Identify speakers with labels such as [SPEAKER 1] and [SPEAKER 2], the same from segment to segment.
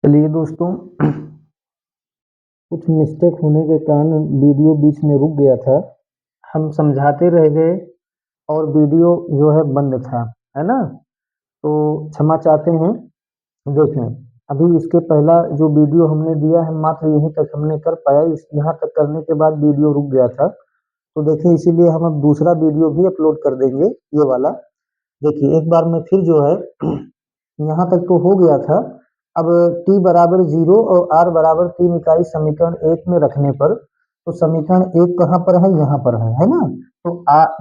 [SPEAKER 1] चलिए दोस्तों, कुछ मिस्टेक होने के कारण वीडियो बीच में रुक गया था। हम समझाते रह गए और वीडियो जो है बंद था, है ना? तो क्षमा चाहते हैं। देखें, अभी इसके पहला जो वीडियो हमने दिया है मात्र यहीं तक हमने कर पाया। इस यहाँ तक करने के बाद वीडियो रुक गया था। तो देखिए, इसीलिए हम अब दूसरा वीडियो भी अपलोड कर देंगे, ये वाला। देखिए, एक बार मैं फिर जो है यहाँ तक तो हो गया था। अब t बराबर 0 और r बराबर 3 इकाई समीकरण एक में रखने पर, तो समीकरण एक कहाँ पर है? यहाँ पर है ना? तो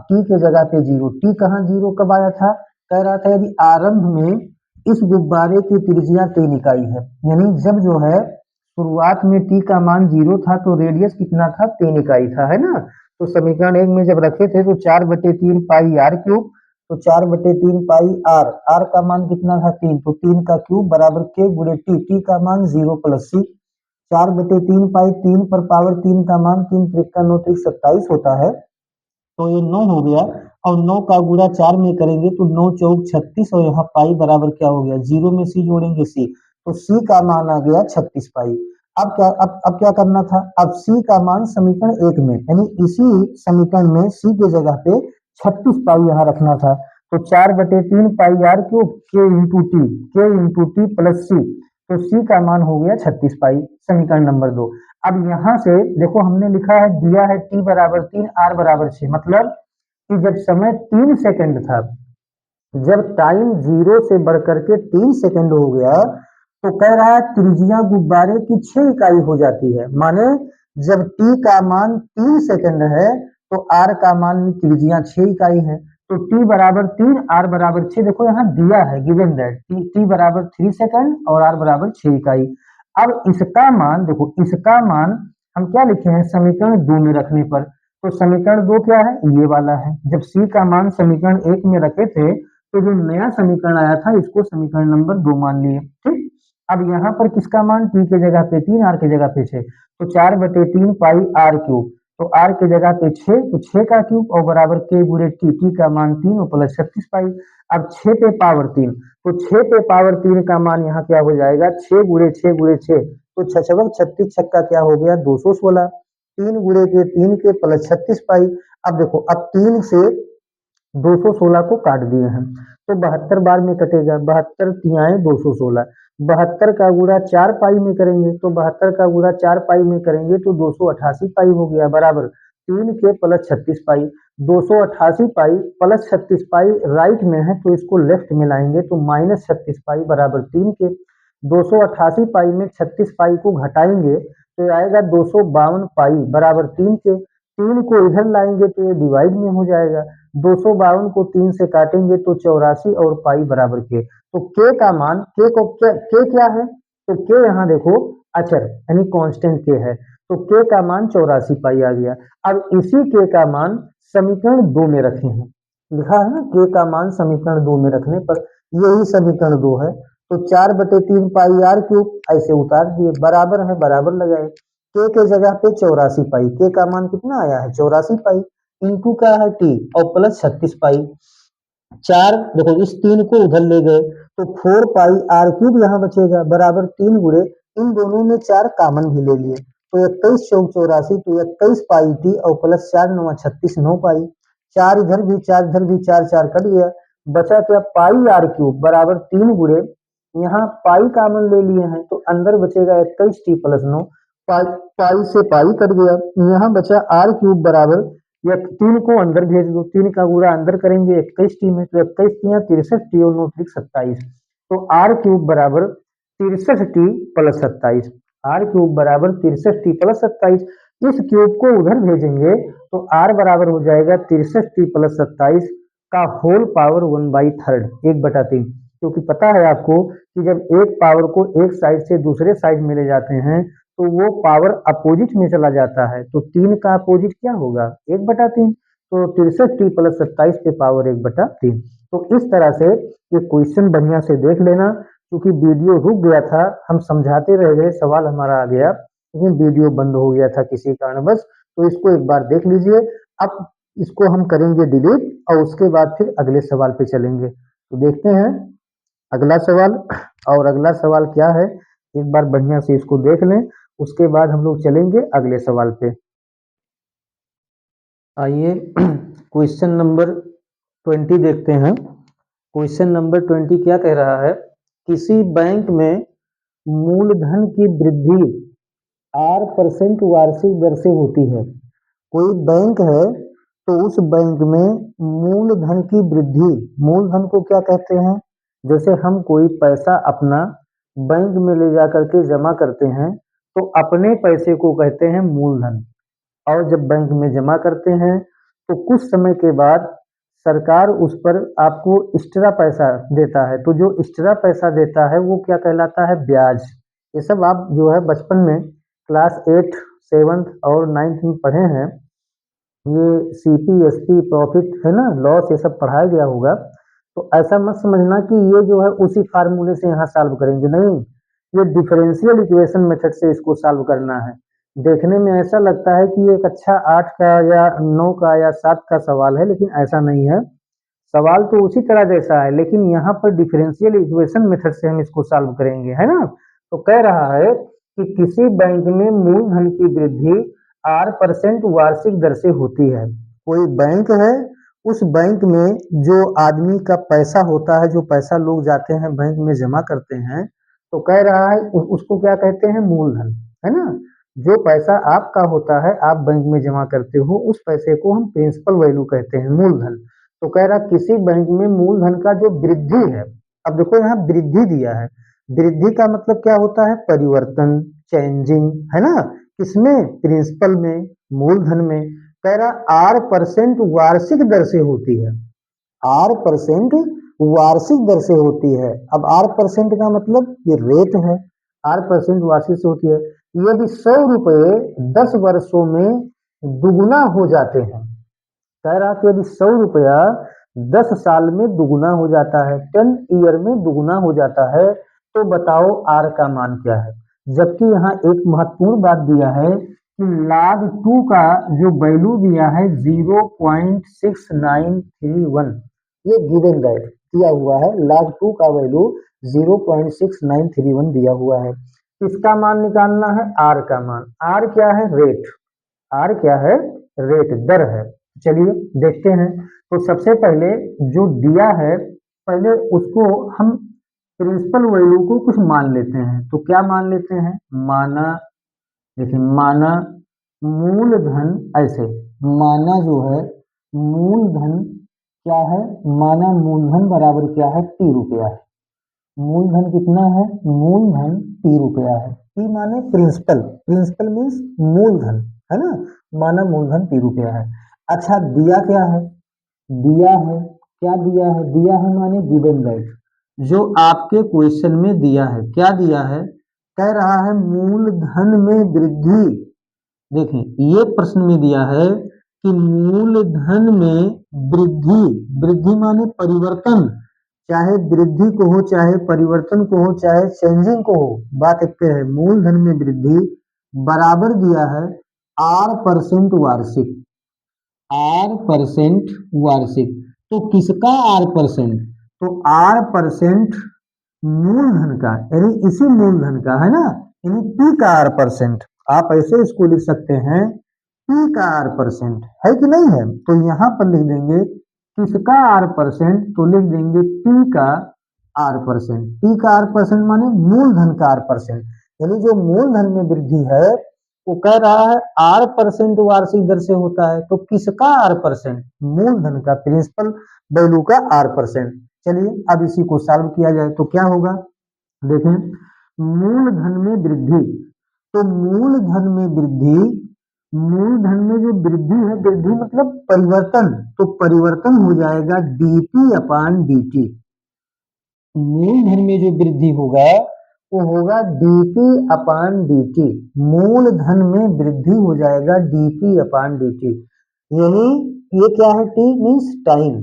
[SPEAKER 1] t के जगह पे 0, t कहाँ 0 कब आया था? कह रहा था यदि आरंभ में इस गुब्बारे की त्रिज्या 3 इकाई है, यानी जब जो है शुरुआत में t का मान 0 था तो रेडियस कितना था? 3 इकाई था, है ना? तो समीकरण एक में जब रखे थे तो 4/3 पाई आर क्यूब, तो 4/3 पाई आर, आर का मान कितना था? 3, तो 3 का क्यूब बराबर के गुणे टी, टी का मान 0 प्लस सी। 4/3 पाई 3 पर पावर 3 का मान 3 त्रिक 9 त्रिक 27 होता है, तो ये 9 हो गया। और 9 का गुणा 4 में करेंगे तो 9 चौक 36, और यहाँ पाई बराबर क्या हो गया? 0 में सी जोड़ेंगे सी, तो सी का मान आ गया 36 पाई। अब क्या करना था? अब सी का मान समीकरण एक में, यानी इसी समीकरण में सी के जगह पे 36 पाई यहाँ रखना था। तो 4/3 पाई आर क्यूब के इंटू टी, के इंटू टी प्लस सी, तो सी का मान हो गया 36 पाई, समीकरण नंबर 2। अब यहाँ से देखो, हमने लिखा है, दिया है t बराबर 3 r बराबर 6, मतलब कि जब समय 3 सेकंड था, जब टाइम 0 से बढ़कर के 3 सेकंड हो गया, तो कह रहा है त्रिज्या गुब्बारे की 6 इकाई हो जाती है। माने जब t का मान 3 सेकंड है तो r का मान त्रिज्या 6 इकाई है। तो t बराबर 3, r बराबर 6, देखो यहाँ दिया है, गिवन दैट t बराबर 3 सेकंड और r बराबर 6 इकाई। अब इसका मान देखो, इसका मान हम क्या लिखे हैं समीकरण 2 में रखने पर? तो समीकरण 2 क्या है? ये वाला है। जब c का मान समीकरण 1 में रखे थे तो जो नया समीकरण आया था इसको समीकरण नंबर 2 मान लिए, ठीक। अब यहाँ पर किसका मान? t के जगह पे 3, r के जगह पे 6, तो 4/3 पाई आर क्यूब, तो r के जगह पे 6, तो 6 का क्यूब और बराबर के गुणे टी, टी का मान 3 और प्लस 36 पाई। अब 6 पे पावर 3, तो 6 पे पावर 3 का मान यहाँ क्या हो जाएगा? 6 गुणे 6 गुणे 6, तो 6 36 छक्का क्या हो गया? 216। 3 गुणे के 3 के प्लस 36 पाई। अब देखो, अब 3 से 216 को काट दिए हैं तो 72 बार में कटेगा, 72 तिहाई 216। 72 का गुणा 4 पाई में करेंगे तो 72 का गुणा 4 पाई में करेंगे तो 288 पाई हो गया, बराबर 3 के प्लस 36 पाई। 288 पाई प्लस 36 पाई राइट में है तो इसको लेफ्ट में लाएंगे तो माइनस 36 पाई बराबर 3 के। 288 पाई में 36 पाई को घटाएंगे तो आएगा 252 पाई बराबर 3 के। 3 को इधर लाएंगे तो ये डिवाइड में हो जाएगा। 252 को 3 से काटेंगे तो 84 और पाई बराबर के। तो के का मान, के क्या है? तो के यहाँ देखो अचर यानी कांस्टेंट के है, तो के का मान 84 पाई आ गया। अब इसी के का मान समीकरण 2 में रखे हैं, लिखा है ना, के का मान समीकरण 2 में रखने पर यही समीकरण 2 है। तो 4/3 पाई आर क्यूब ऐसे उतार दिए, बराबर है, बराबर लगाए, के जगह पे 84 पाई, के का मान कितना आया है? 84 पाई, इंटू का है टी और प्लस 36 पाई। 4 देखो, इस 3 को उधर ले गए तो 4 पाई आर क्यूब यहाँ बचेगा बराबर 3 गुणे, इन दोनों में 4 कामन भी ले लिए तो 21 चौक 84, तो 21 पाई टी और प्लस 4 9 36, 9 पाई। 4 इधर भी 4 इधर भी, 4 4 कट गया, बचा क्या? पाई आर क्यूब बराबर 3 गुणे, यहाँ पाई कामन ले लिए हैं तो अंदर बचेगा 21 टी प्लस 9, पाई पाई से पाई कट गया, यहाँ बचा आर क्यूब बराबर, या 3 को अंदर भेज दो, 3 का गुणा अंदर करेंगे 21 टी में, तो 21 टी 63 टी और 9 त्रिक 27, तो आर क्यूब बराबर 63 टी प्लस 27, आर क्यूब बराबर 63 टी प्लस 27। इस क्यूब को उधर भेजेंगे तो आर बराबर हो जाएगा 63 टी प्लस 27 का होल पावर 1/3, 1/3, क्योंकि पता है आपको कि जब एक पावर को एक साइड से दूसरे साइड में ले जाते हैं तो वो पावर अपोजिट में चला जाता है, तो 3 का अपोजिट क्या होगा? 1/3, तो 63 टी प्लस 27 पे पावर 1/3। तो इस तरह से ये क्वेश्चन बढ़िया से देख लेना, क्योंकि वीडियो रुक गया था, हम समझाते रह गए, सवाल हमारा आ गया लेकिन वीडियो बंद हो गया था किसी कारणवश, तो इसको एक बार देख लीजिए। अब इसको हम करेंगे डिलीट और उसके बाद फिर अगले सवाल पे चलेंगे। तो देखते हैं अगला सवाल, और अगला सवाल क्या है एक बार बढ़िया से इसको देख लें, उसके बाद हम लोग चलेंगे अगले सवाल पे। आइए क्वेश्चन नंबर 20 देखते हैं। क्वेश्चन नंबर 20 क्या कह रहा है? किसी बैंक में मूलधन की वृद्धि 8% वार्षिक दर से होती है। कोई बैंक है तो उस बैंक में मूलधन की वृद्धि, मूलधन को क्या कहते हैं? जैसे हम कोई पैसा अपना बैंक में ले जा करके जमा करते हैं तो अपने पैसे को कहते हैं मूलधन। और जब बैंक में जमा करते हैं तो कुछ समय के बाद सरकार उस पर आपको एक्स्ट्रा पैसा देता है, तो जो एक्स्ट्रा पैसा देता है वो क्या कहलाता है? ब्याज। ये सब आप जो है बचपन में क्लास 8, 7 और 9 में पढ़े हैं। ये सीपी, एसपी, प्रॉफिट है ना, लॉस, ये सब पढ़ाया गया होगा। तो ऐसा मत समझना कि ये जो है उसी फार्मूले से यहाँ सॉल्व करेंगे, नहीं। ये डिफरेंशियल इक्वेशन मेथड से इसको सॉल्व करना है। देखने में ऐसा लगता है कि ये एक अच्छा 8 का या 9 का या 7 का सवाल है, लेकिन ऐसा नहीं है। सवाल तो उसी तरह जैसा है, लेकिन यहाँ पर डिफरेंशियल इक्वेशन मेथड से हम इसको सॉल्व करेंगे, है ना। तो कह रहा है कि किसी बैंक में मूलधन की वृद्धि 8% वार्षिक दर से होती है। कोई बैंक है, उस बैंक में जो आदमी का पैसा होता है, जो पैसा लोग जाते हैं बैंक में जमा करते हैं, तो कह रहा है उसको क्या कहते हैं? मूलधन, है ना। जो पैसा आपका होता है, आप बैंक में जमा करते हो, उस पैसे को हम प्रिंसिपल वैल्यू कहते हैं, मूलधन। तो कह रहा किसी बैंक में मूलधन का जो वृद्धि है, अब देखो यहाँ वृद्धि दिया है, वृद्धि का मतलब क्या होता है? परिवर्तन, चेंजिंग, है ना। किसमें? प्रिंसिपल में, मूलधन में। कह रहा 8% वार्षिक दर से होती है। 8% वार्षिक दर से होती है। अब 8% का मतलब ये रेट है, 8% वार्षिक से होती है। यदि 100 रुपये 10 वर्षों में दुगुना हो जाते हैं, कह रहा कि यदि 100 रुपया 10 साल में दुगुना हो जाता है, 10 ईयर में दुगुना हो जाता है, तो बताओ आर का मान क्या है? जबकि यहाँ एक महत्वपूर्ण बात दिया है कि log 2 का जो वैल्यू दिया है 0.6931, ये गिवन दैट दिया हुआ है, log 2 का वैल्यू 0.6931 दिया हुआ है। इसका मान निकालना है, आर का मान। आर क्या है? रेट। आर क्या है? रेट, दर है। चलिए देखते हैं। तो सबसे पहले जो दिया है, पहले उसको हम प्रिंसिपल वैल्यू को कुछ मान लेते हैं। तो क्या मान लेते हैं? माना, देखिए माना मूलधन, ऐसे माना जो है मूलधन क्या है? माना मूलधन बराबर क्या है? P रुपया है। मूलधन कितना है? मूलधन P रुपया है। P माने प्रिंसिपल, प्रिंसिपल मीन्स मूलधन, है ना। माना मूलधन P रुपया है। अच्छा दिया क्या है? दिया है, क्या दिया है? दिया है माने गिवन दैट, जो आपके क्वेश्चन में दिया है। क्या दिया है? कह रहा है मूलधन में वृद्धि। देखें ये प्रश्न में दिया है कि मूलधन में वृद्धि, वृद्धि माने परिवर्तन, चाहे वृद्धि को हो, चाहे परिवर्तन को हो, चाहे चेंजिंग को हो, बात एक पे है। मूलधन में वृद्धि बराबर दिया है 8% वार्षिक, 8% वार्षिक। तो किसका 8%? तो 8% मूलधन का, यानी इसी मूलधन का, है ना, यानी P का 8%। आप ऐसे इसको लिख सकते हैं, P का 8% है कि नहीं है। तो यहाँ पर लिख देंगे किसका 8%, तो लिख देंगे P का 8%। P का 8% माने मूलधन का 8%, यानी जो मूलधन में वृद्धि है वो कह रहा है 8% वार्षिक दर से होता है। तो किसका 8%? मूलधन का, प्रिंसिपल वैल्यू का 8%। चलिए अब इसी को सॉल्व किया जाए तो क्या होगा? देखें, मूलधन में वृद्धि, तो मूलधन में वृद्धि, मूलधन में जो वृद्धि है, वृद्धि मतलब परिवर्तन, तो परिवर्तन हो जाएगा dp अपान dt। मूलधन में जो वृद्धि होगा वो होगा dp अपान dt। मूलधन में वृद्धि हो जाएगा dp अपान dt, यानी ये क्या है? t means time,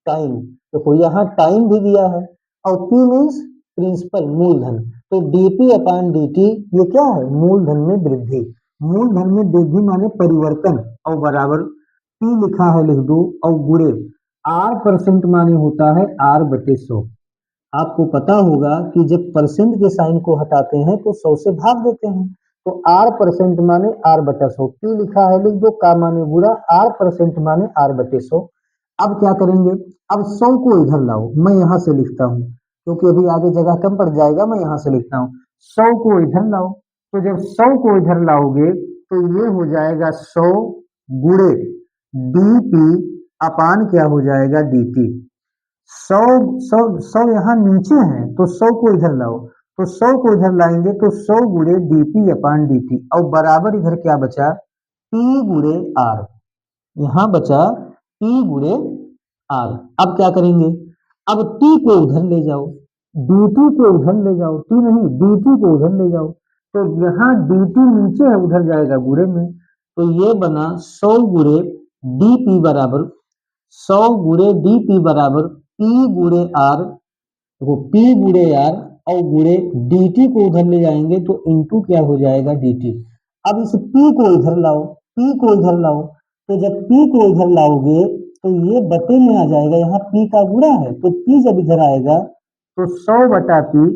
[SPEAKER 1] time. देखो यहाँ टाइम भी दिया है और p मीन्स प्रिंसिपल, मूलधन। तो dp अपान dt ये क्या है? मूलधन में वृद्धि। मूलधन में वृद्धि माने परिवर्तन, और बराबर p लिखा है, लिख दो, और गुणे 8% माने होता है r/100। आपको पता होगा कि जब परसेंट के साइन को हटाते हैं तो 100 से भाग देते हैं। तो आर परसेंट माने आर बटा 100, पी लिखा है लिख दो, का माने बुरा, आर परसेंट माने आर बटे 100। अब क्या करेंगे, अब 100 को इधर लाओ, मैं यहाँ से लिखता हूँ क्योंकि अभी आगे जगह कम पड़ जाएगा, मैं यहाँ से लिखता हूँ। 100 को इधर लाओ, तो जब 100 को इधर लाओगे तो ये हो जाएगा 100 गुणे डी पी अपान क्या हो जाएगा डी टी। 100 100 100 यहाँ नीचे है तो 100 को इधर लाओ, तो 100 को इधर लाएंगे तो 100 गुणे डीपी अपान डी और बराबर इधर क्या बचा, पी गुणे आर। यहाँ बचा पी गुणे आर। अब क्या करेंगे, अब टी को उधर ले जाओ, dt को उधर ले जाओ, टी नहीं dt को उधर ले जाओ, तो यहाँ dt नीचे है उधर जाएगा गुणे में, तो ये बना 100 गुणे dp बराबर 100 गुणे dp बराबर p गुणे आर। देखो p गुणे आर और गुणे dt को उधर ले जाएंगे तो इनटू क्या हो जाएगा dt। अब इस p को इधर लाओ, p को इधर लाओ, तो जब p को इधर लाओगे तो ये बटे में आ जाएगा, यहाँ p का गुणा है तो p जब इधर आएगा तो 100 बटा p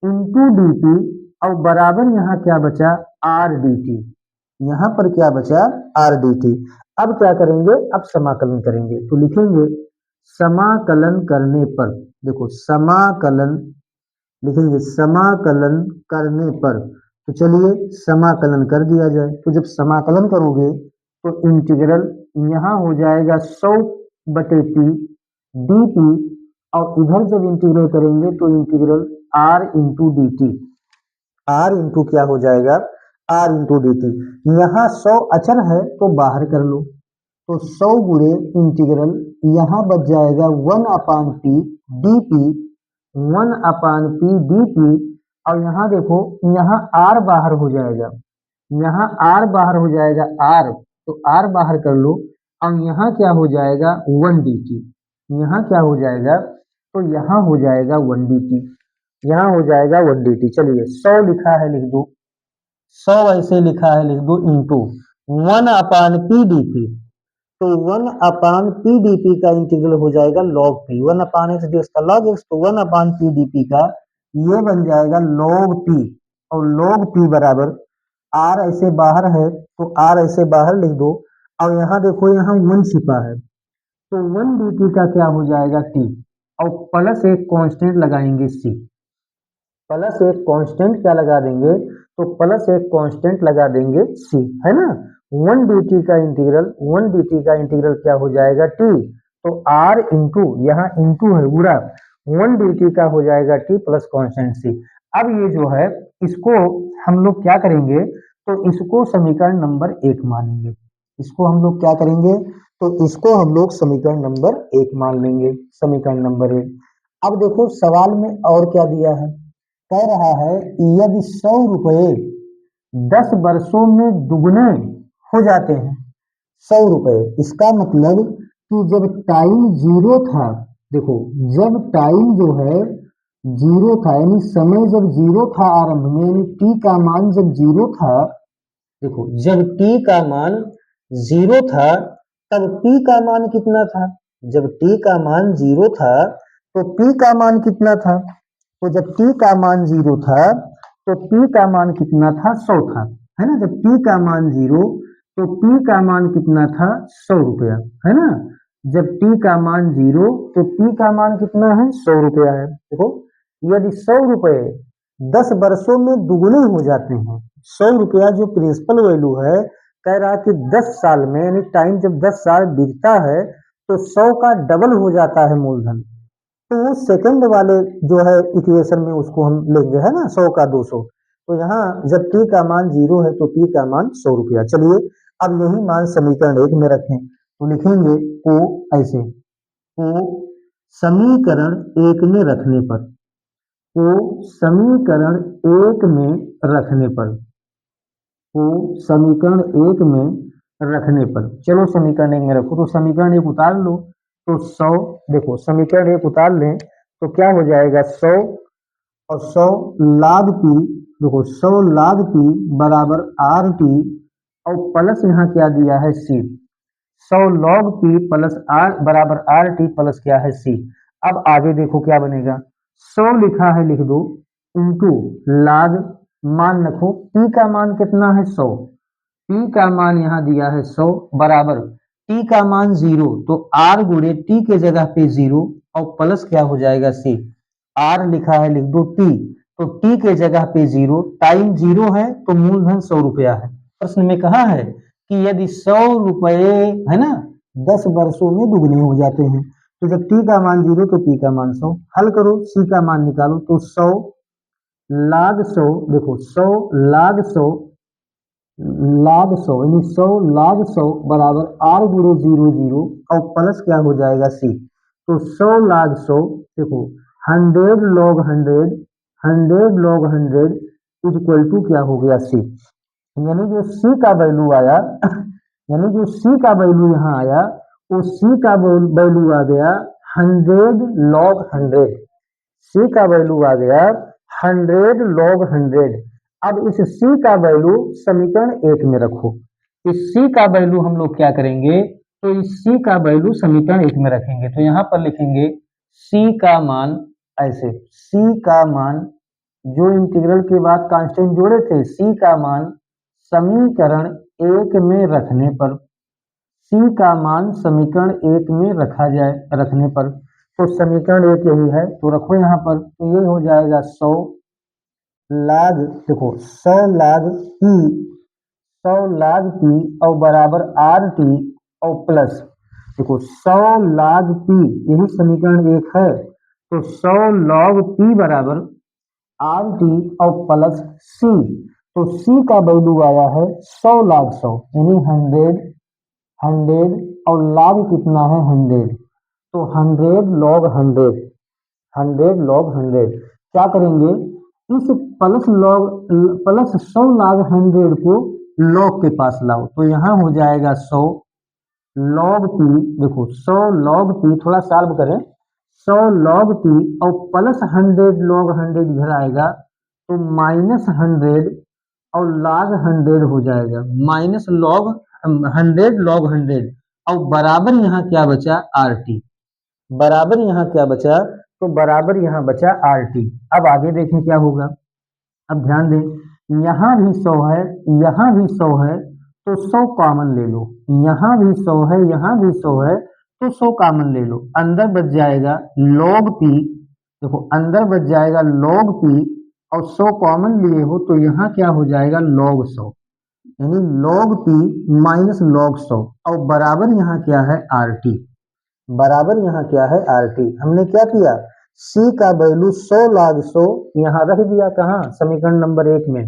[SPEAKER 1] इंटू डी पी और बराबर यहाँ क्या बचा आर डी टी। यहाँ पर क्या बचा आर डी टी। अब क्या करेंगे, अब समाकलन करेंगे, तो लिखेंगे समाकलन करने पर, देखो समाकलन लिखेंगे समाकलन करने पर, तो चलिए समाकलन कर दिया जाए। तो जब समाकलन करोगे तो इंटीग्रल यहाँ हो जाएगा 100 बटे पी डी पी, और इधर जब इंटीग्रल करेंगे तो integral R into D T, R into क्या हो जाएगा आर इंटू डी टी। यहाँ 100 अचर है तो बाहर कर लो, तो 100 गुणे इंटीग्रल यहाँ बच जाएगा 1 अपान पी डी पी, 1 अपान पी डी पी, और यहाँ देखो यहाँ आर बाहर हो जाएगा, यहाँ आर बाहर हो जाएगा आर, तो आर बाहर कर लो, और यहाँ क्या हो जाएगा 1 डी टी, यहाँ क्या हो जाएगा, तो यहाँ हो जाएगा 1 डी टी, यहाँ हो जाएगा 1 डी टी। चलिए 100 लिखा है लिख दो, 100 ऐसे लिखा है लिख दो इंटू 1 अपान पी डी पी, तो 1 अपान पी डी पी का इंटीग्रल हो जाएगा लॉग पी, 1 अपान एक्स डी का लॉग एक्स, तो 1 अपान पी डी पी का ये बन जाएगा लॉग पी, और लॉग पी बराबर आर ऐसे बाहर है तो आर ऐसे बाहर लिख दो, और यहाँ देखो यहाँ 1 छिपा है तो 1 डी टी का क्या हो जाएगा टी, और प्लस एक कांस्टेंट लगाएंगे सी, प्लस एक कांस्टेंट क्या लगा देंगे, तो प्लस एक कांस्टेंट लगा देंगे सी, है ना। 1 dt का इंटीग्रल 1 dt का इंटीग्रल क्या हो जाएगा टी, तो r इंटू यहाँ इंटू है पूरा 1 dt का हो जाएगा टी प्लस कांस्टेंट सी। अब ये जो है इसको हम लोग क्या करेंगे, तो इसको समीकरण नंबर 1 मानेंगे, इसको हम लोग क्या करेंगे, तो इसको हम लोग समीकरण नंबर 1 मान लेंगे, समीकरण नंबर 1। अब देखो सवाल में और क्या दिया है, कह रहा है यदि 100 रुपये 10 वर्षों में दुगने हो जाते हैं, 100 रुपये, इसका मतलब कि जब टाइम जीरो था, देखो जब टाइम जो है जीरो था, यानी समय जब जीरो था आरंभ में, यानी टी का मान जब जीरो था, देखो जब टी का मान जीरो था तब पी का मान कितना था, जब टी का मान जीरो था तो पी का मान कितना था, तो जब t का मान जीरो था तो p का मान कितना था 100 था, है ना। जब t का मान जीरो तो p का मान कितना था 100 रुपया, है ना। जब t का मान जीरो तो p का मान कितना है 100 रुपया है। देखो यदि 100 रुपये 10 वर्षों में दुगने हो जाते हैं, 100 रुपया जो प्रिंसिपल वैल्यू है, कह रहा कि 10 साल में, यानी टाइम जब 10 साल बीतता है तो 100 का डबल हो जाता है मूलधन, तो वो सेकंड वाले जो है इक्वेशन में उसको हम लेंगे, है ना, 100 का 200, तो यहाँ जब t का मान जीरो है तो p का मान 100 रुपया। चलिए अब यही मान समीकरण 1 में रखें, तो लिखेंगे को ऐसे, को समीकरण 1 में रखने पर, को समीकरण 1 में रखने पर, को समीकरण 1 में रखने पर, चलो समीकरण 1 में रखो, तो समीकरण 1 उतार लो, तो 100, देखो समीकरण 1 उतार लें तो क्या हो जाएगा 100, और 100 लाग पी, देखो 100 लाग पी बराबर आर टी, और प्लस यहाँ क्या दिया है सी, 100 लॉग पी प्लस आर बराबर आर टी प्लस क्या है सी। अब आगे देखो क्या बनेगा, 100 लिखा है लिख दो, इंटू लाग, मान रखो p का मान कितना है 100, p का मान यहाँ दिया है 100 बराबर t का मान 0, तो r गुणे t के जगह पे 0 और प्लस क्या हो जाएगा c, r लिखा है लिख दो t, तो t के जगह पे 0, टाइम 0 है तो मूलधन 100 रुपया है। प्रश्न में कहा है कि यदि 100 रुपए है ना 10 वर्षों में दुगने हो जाते हैं, तो जब t का मान 0 तो p का मान 100, हल करो c का मान निकालो, तो 100 लाग 100, देखो 100 लाग 100 लाग 100 यानी 100 लाग 100 बराबर r गुणे 0 0 और प्लस क्या हो जाएगा c, तो 100 लाग 100, देखो 100 log 100, 100 log 100 is equal to क्या हो गया c, यानी जो c का वैल्यू आया यानी जो c का वैल्यू यहाँ आया वो c का वैल्यू आ गया 100 लॉग 100, c का वैल्यू आ गया 100 लॉग 100। अब इस c का वैल्यू समीकरण 1 में रखो, इस c का वैल्यू हम लोग क्या करेंगे, तो इस c का वैल्यू समीकरण 1 में रखेंगे, तो यहाँ पर लिखेंगे c का मान ऐसे, c का मान जो इंटीग्रल के बाद कांस्टेंट जोड़े थे c का मान समीकरण 1 में रखने पर, c का मान समीकरण 1 में रखा जाए, रखने पर तो समीकरण 1 यही है तो रखो यहाँ पर, तो ये हो जाएगा 100 लाग, देखो 100 लाग p, 100 लाग p और बराबर आर टी और प्लस, देखो 100 लाग p यही समीकरण 1 है, तो 100 लॉग p बराबर आर टी और प्लस c, तो c का वैल्यू आया है 100 लाग 100 यानी 100 और लाग कितना है 100, तो 100 लॉग 100, 100 लॉग 100 क्या करेंगे, इस प्लस लॉग प्लस 100 लॉग 100 को लॉग के पास लाओ, तो यहाँ हो जाएगा 100 लॉग टी, देखो 100 लॉग टी, थोड़ा सॉल्व करें, 100 लॉग टी और प्लस 100 लॉग 100 इधर आएगा तो माइनस 100 और लॉग 100 हो जाएगा, माइनस लॉग 100 लॉग 100 और बराबर यहाँ क्या बचा आर टी, बराबर यहाँ क्या बचा, तो बराबर यहाँ बचा आर टी। अब आगे देखें क्या होगा, अब ध्यान दें यहाँ भी 100 है, यहाँ भी 100 है, तो 100 कॉमन ले लो, यहाँ भी 100 है, यहाँ भी 100 है, तो 100 कॉमन ले लो, अंदर बच जाएगा log p, देखो अंदर बच जाएगा log p और 100 कॉमन लिए हो तो यहाँ क्या हो जाएगा log 100, यानी log p माइनस log 100 और बराबर यहाँ क्या है RT, बराबर यहाँ क्या है RT। हमने क्या किया, C का वैल्यू 100 log 100 यहाँ रख दिया, कहाँ समीकरण नंबर 1 में,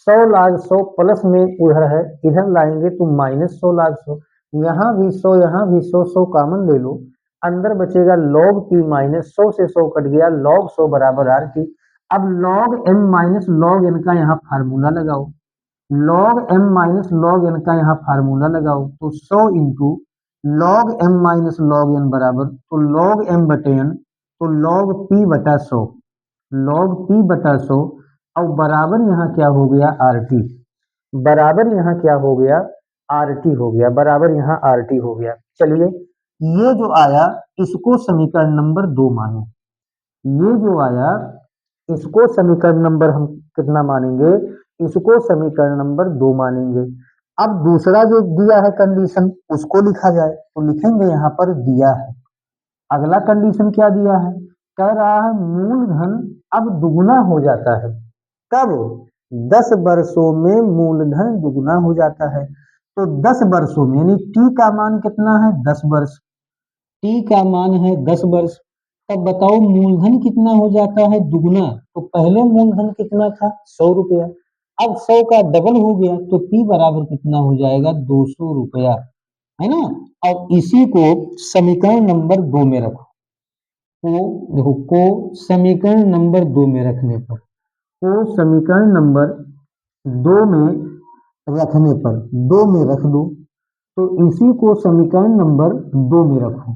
[SPEAKER 1] 100 log 100 प्लस में उधर है, इधर लाएंगे तो माइनस 100 log 100, यहाँ भी 100 यहाँ भी 100, 100 कॉमन ले लो, अंदर बचेगा log p माइनस 100 से 100 कट गया, log 100 बराबर RT। अब log m minus log n का यहाँ फार्मूला लगाओ, log m minus log n का यहाँ फार्मूला लगाओ, तो 100 into log m minus log n बराबर, तो log m बटे n, तो log p बटा 100, log p बटा 100 और बराबर यहाँ क्या हो गया RT, बराबर यहाँ क्या हो गया RT हो गया, बराबर यहाँ RT हो गया। चलिए ये जो आया इसको समीकरण नंबर 2 मानो, ये जो आया इसको समीकरण नंबर हम कितना मानेंगे, इसको समीकरण नंबर 2 मानेंगे। अब दूसरा जो दिया है कंडीशन उसको लिखा जाए, तो लिखेंगे यहाँ पर दिया है, अगला कंडीशन क्या दिया है, कह रहा है मूलधन अब दुगुना हो जाता है, कब 10 वर्षों में मूलधन दुगुना हो जाता है, तो 10 वर्षों में यानी टी का मान कितना है 10 वर्ष, टी का मान है 10 वर्ष, तब बताओ मूलधन कितना हो जाता है दुगुना, तो पहले मूलधन कितना था 100 रुपया, अब 100 का डबल हो गया तो p बराबर कितना हो जाएगा 200 रुपया, है ना। अब इसी को समीकरण नंबर 2 में रखो, को देखो को समीकरण नंबर 2 में रखने पर, को समीकरण नंबर 2 में रखने पर 2 में रख दो, तो इसी को समीकरण नंबर 2 में रखो,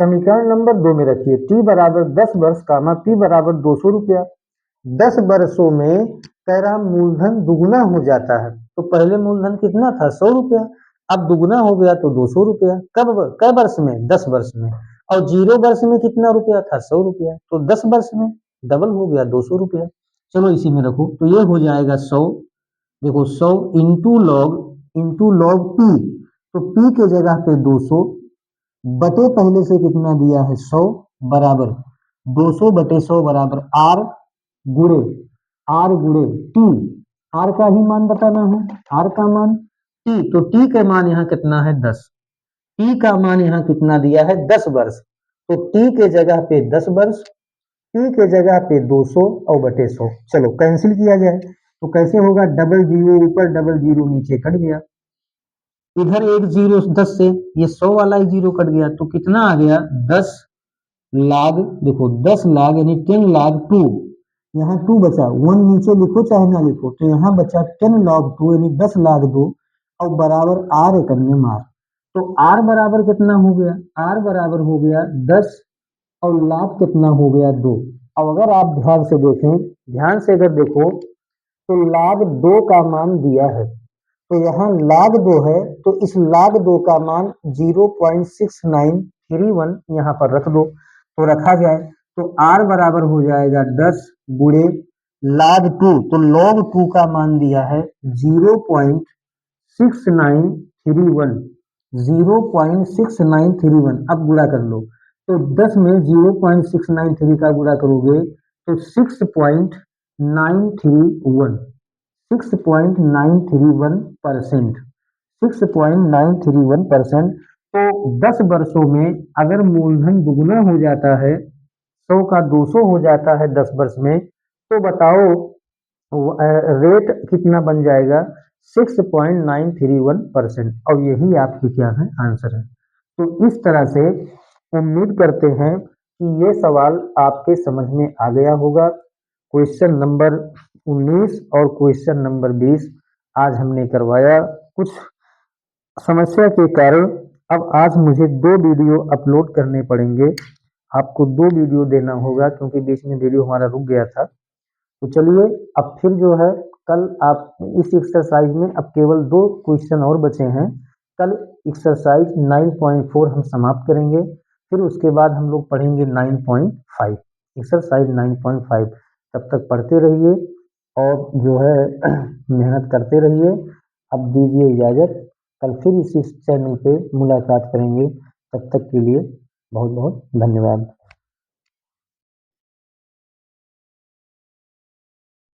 [SPEAKER 1] समीकरण नंबर 2 में रखिए t बराबर 10 वर्ष कामा p बराबर 200 रुपया, 10 वर्षों में कह रहा मूलधन दुगुना हो जाता है, तो पहले मूलधन कितना था 100 रुपया, अब दुगुना हो गया तो 200 रुपया, कब वर्ष में 10 वर्ष में, और 0 वर्ष में कितना रुपया था 100 रुपया, तो 10 वर्ष में डबल हो गया 200 रुपया। चलो इसी में रखो, तो ये हो जाएगा 100। देखो 100 इंटू लॉग पी, तो पी के जगह पे 200 बटे पहले से कितना दिया है 100 बराबर 200 बटे 100 बराबर गुड़े आर गुड़े टी। आर का ही मान बताना है, आर का मान टी, तो टी का मान यहाँ कितना है 10। टी का मान यहाँ कितना दिया है 10 वर्ष, तो टी के जगह पे 10 वर्ष, टी के जगह पे 200 और बटे 100। चलो कैंसिल किया जाए तो कैसे होगा, डबल जीरो ऊपर डबल जीरो नीचे कट गया, इधर एक जीरो 10 से ये 100 वाला ही जीरो कट गया, तो कितना आ गया 10 लाख। देखो 10 लाख यानी 10 लाख टू, यहाँ टू बचा, वन नीचे लिखो चाहे ना लिखो, तो यहाँ बचा 10 लॉग टू यानी 10 लाख दो, और बराबर आर एकड़ में मार। तो आर बराबर कितना हो गया, आर बराबर हो गया 10 और लाख कितना हो गया 2। अब अगर आप ध्यान से देखें, ध्यान से अगर देखो तो लाख 2 का मान दिया है, तो यहाँ लाख 2 है, तो इस लाख 2 का मान 0.6931 यहाँ पर रख दो, तो रखा जाए तो आर बराबर हो जाएगा 10 गुड़े लाख 2, तो लॉग 2 का मान दिया है 0.6931, 0.6931। अब गुणा कर लो, तो 10 में 0.693 का गुणा करोगे तो 6.931, 6.931%, 6.931%। तो 10 वर्षों में अगर मूलधन दुगुना हो जाता है, 100 का 200 हो जाता है 10 वर्ष में, तो बताओ रेट कितना बन जाएगा 6.931%, और यही आपकी क्या है आंसर है। तो इस तरह से उम्मीद करते हैं कि ये सवाल आपके समझ में आ गया होगा। क्वेश्चन नंबर 19 और क्वेश्चन नंबर 20 आज हमने करवाया। कुछ समस्या के कारण अब आज मुझे 2 वीडियो अपलोड करने पड़ेंगे, आपको 2 वीडियो देना होगा क्योंकि बीच में वीडियो हमारा रुक गया था। तो चलिए अब फिर जो है कल आप इस एक्सरसाइज में अब केवल 2 क्वेश्चन और बचे हैं। कल एक्सरसाइज 9.4 हम समाप्त करेंगे, फिर उसके बाद हम लोग पढ़ेंगे 9.5, एक्सरसाइज 9.5। तब तक पढ़ते रहिए और जो है मेहनत करते रहिए। अब दीजिए इजाज़त, कल फिर इसी चैनल पे मुलाकात करेंगे। तब तक के लिए बहुत बहुत धन्यवाद।